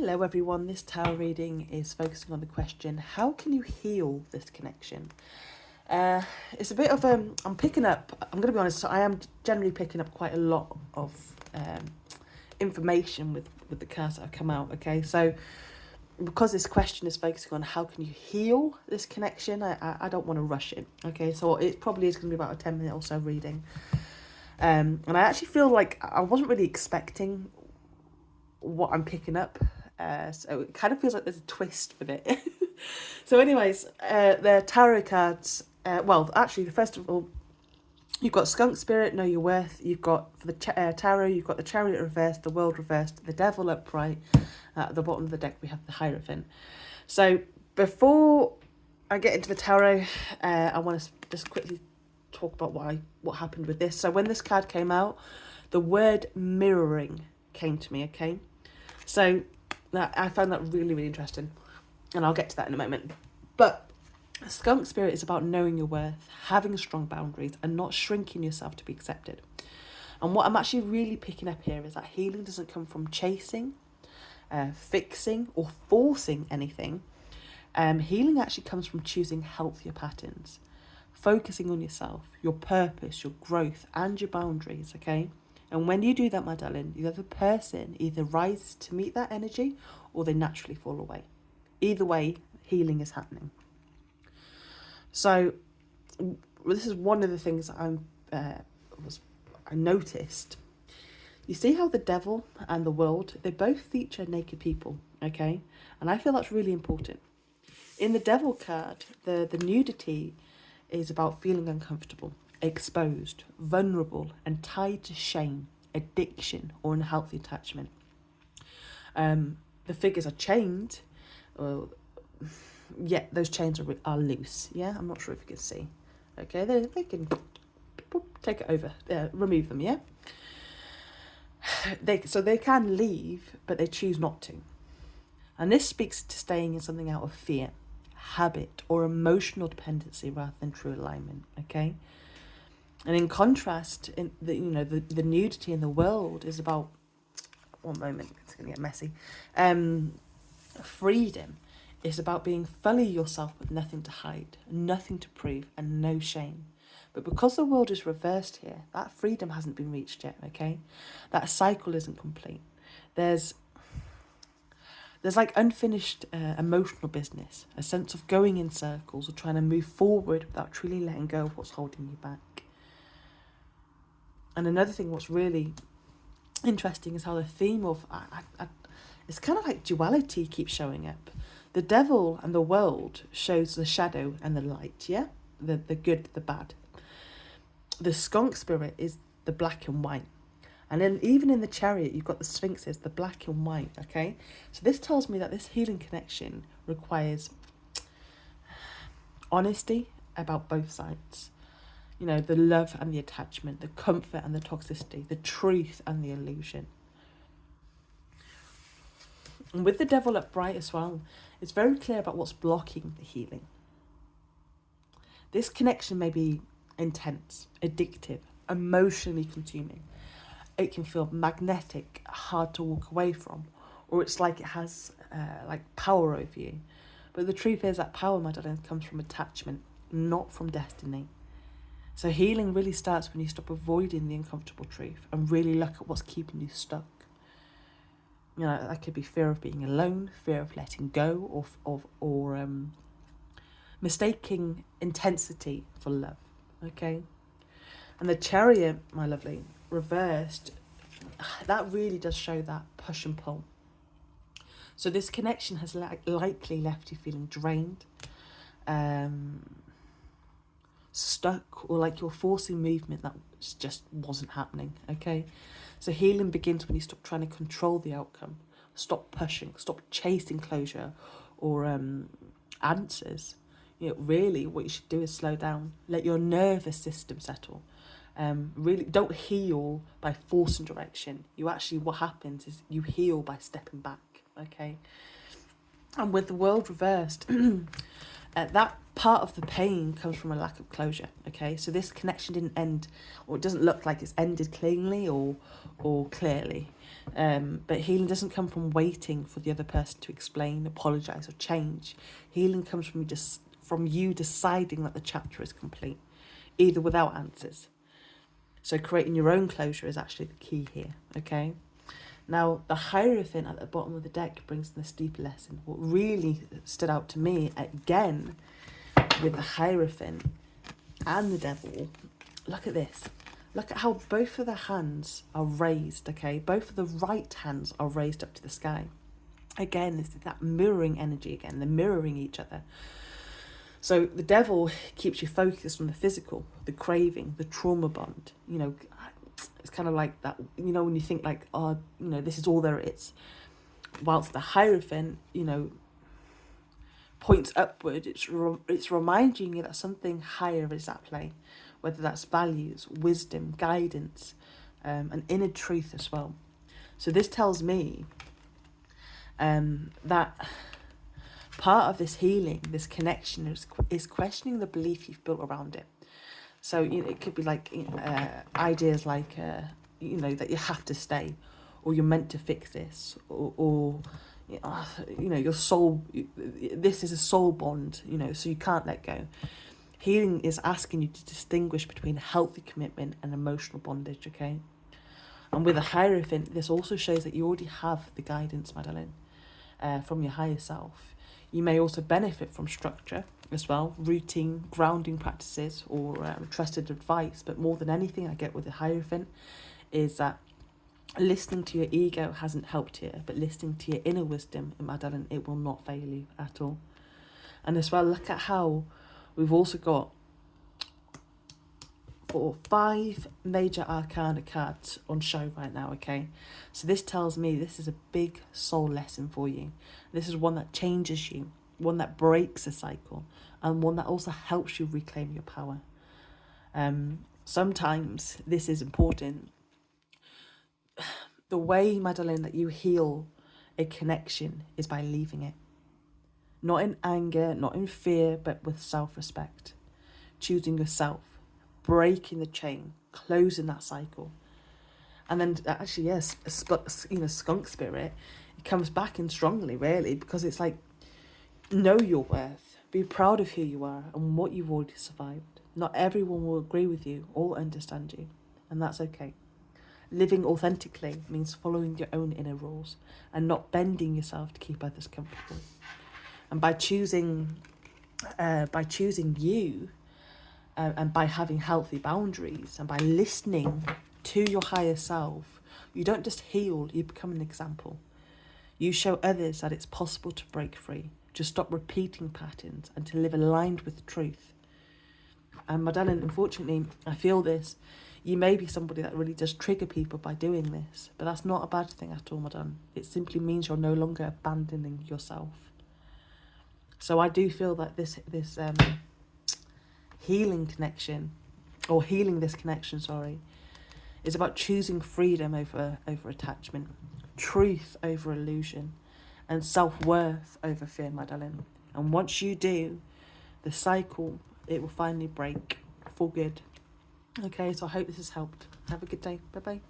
Hello everyone, this tarot reading is focusing on the question, how can you heal this connection? It's a bit of, I'm picking up, I'm going to be honest, so I am generally picking up quite a lot of information with the cards that have come out, okay? So because this question is focusing on how can you heal this connection, I don't want to rush it, okay? So it probably is going to be about a 10-minute or so reading. And I actually feel like I wasn't really expecting what I'm picking up. So it kind of feels like there's a twist with it. So anyways, the tarot cards, well, actually, first of all, you've got Skunk Spirit, Know Your Worth. You've got, for the tarot, you've got the Chariot reversed, the World reversed, the Devil upright. At the bottom of the deck, we have the Hierophant. So before I get into the tarot, I want to just quickly talk about what happened with this. So when this card came out, the word mirroring came to me, okay? So I found that really, really interesting, and I'll get to that in a moment. But Skunk Spirit is about knowing your worth, having strong boundaries, and not shrinking yourself to be accepted. And what I'm actually really picking up here is that healing doesn't come from chasing, fixing, or forcing anything. Healing actually comes from choosing healthier patterns, focusing on yourself, your purpose, your growth, and your boundaries, okay? And when you do that, my darling, the other person either rises to meet that energy or they naturally fall away. Either way, healing is happening. So this is one of the things that I noticed. You see how the Devil and the World, they both feature naked people, okay? And I feel that's really important. In the Devil card, the nudity is about feeling uncomfortable, exposed, vulnerable, and tied to shame, addiction, or unhealthy attachment. The figures are chained, yet those chains are loose. Yeah, I'm not sure if you can see. Okay, they can take it over, remove them. Yeah, so they can leave, but they choose not to. And this speaks to staying in something out of fear, habit, or emotional dependency rather than true alignment. Okay. And in contrast, in the nudity in the World is about, one moment, it's going to get messy. Freedom is about being fully yourself with nothing to hide, nothing to prove, and no shame. But because the World is reversed here, that freedom hasn't been reached yet, okay? That cycle isn't complete. There's like unfinished emotional business, a sense of going in circles or trying to move forward without truly letting go of what's holding you back. And another thing what's really interesting is how the theme of, it's kind of like duality keeps showing up. The Devil and the World shows the shadow and the light, yeah? The good, the bad. The Skunk Spirit is the black and white. And then even in the Chariot, you've got the Sphinxes, the black and white, okay? So this tells me that this healing connection requires honesty about both sides. You know, the love and the attachment, the comfort and the toxicity, the truth and the illusion. And with the Devil upright as well, it's very clear about what's blocking the healing. This connection may be intense, addictive, emotionally consuming. It can feel magnetic, hard to walk away from, or it's like it has like power over you. But the truth is that power, my darling, comes from attachment, not from destiny. So healing really starts when you stop avoiding the uncomfortable truth and really look at what's keeping you stuck. You know, that could be fear of being alone, fear of letting go, or mistaking intensity for love. Okay, and the Chariot, my lovely, reversed, that really does show that push and pull. So this connection has likely left you feeling drained, stuck, or like you're forcing movement that just wasn't happening, okay? So healing begins when you stop trying to control the outcome, stop pushing, stop chasing closure or answers. You know, really what you should do is slow down, let your nervous system settle. Really don't heal by forcing direction. What happens is you heal by stepping back, okay? And with the World reversed, that part of the pain comes from a lack of closure, okay? So this connection didn't end, or it doesn't look like it's ended cleanly or clearly. But healing doesn't come from waiting for the other person to explain, apologize, or change. Healing comes from you deciding that the chapter is complete, either without answers. So creating your own closure is actually the key here, okay? Now, the Hierophant at the bottom of the deck brings this deeper lesson. What really stood out to me, again, with the Hierophant and the Devil, look at this. Look at how both of the hands are raised, okay? Both of the right hands are raised up to the sky. Again, it's that mirroring energy again. They're mirroring each other. So the Devil keeps you focused on the physical, the craving, the trauma bond. You know, it's kind of like that, you know, when you think like, oh, you know, this is all there is. Whilst the Hierophant, you know, points upward, it's reminding you that something higher is at play, whether that's values, wisdom, guidance, and inner truth as well. So this tells me that part of this healing, this connection, is questioning the belief you've built around it. So, you know, it could be like ideas like, you know, that you have to stay, or you're meant to fix this, or you know, your soul, this is a soul bond, you know, so you can't let go. Healing is asking you to distinguish between healthy commitment and emotional bondage, okay? And with a Hierophant, this also shows that you already have the guidance, Madeline, from your higher self. You may also benefit from structure as well, routine, grounding practices, or trusted advice. But more than anything I get with the Hierophant is that listening to your ego hasn't helped here, but listening to your inner wisdom, Madeline, it will not fail you at all. And as well, look at how we've also got 5 major arcana cards on show right now, okay? So this tells me this is a big soul lesson for you. This is one that changes you, one that breaks a cycle, and one that also helps you reclaim your power. Sometimes this is important. The way, Madeline, that you heal a connection is by leaving it. Not in anger, not in fear, but with self-respect. Choosing yourself, breaking the chain, closing that cycle. And then actually, yes, you know, skunk spirit, it comes back in strongly, really, because it's like, know your worth, be proud of who you are and what you've already survived. Not everyone will agree with you or understand you, and that's okay. Living authentically means following your own inner rules and not bending yourself to keep others comfortable. And by choosing you, and by having healthy boundaries, and by listening to your higher self, you don't just heal, you become an example. You show others that it's possible to break free, to stop repeating patterns, and to live aligned with truth. And Madeline, unfortunately, I feel this. You may be somebody that really does trigger people by doing this, but that's not a bad thing at all, Madeline. It simply means you're no longer abandoning yourself. So I do feel that this healing connection, or healing this connection, sorry, is about choosing freedom over attachment, truth over illusion, and self-worth over fear, Madeline. And once you do, the cycle, it will finally break for good. Okay, so I hope this has helped. Have a good day. Bye-bye.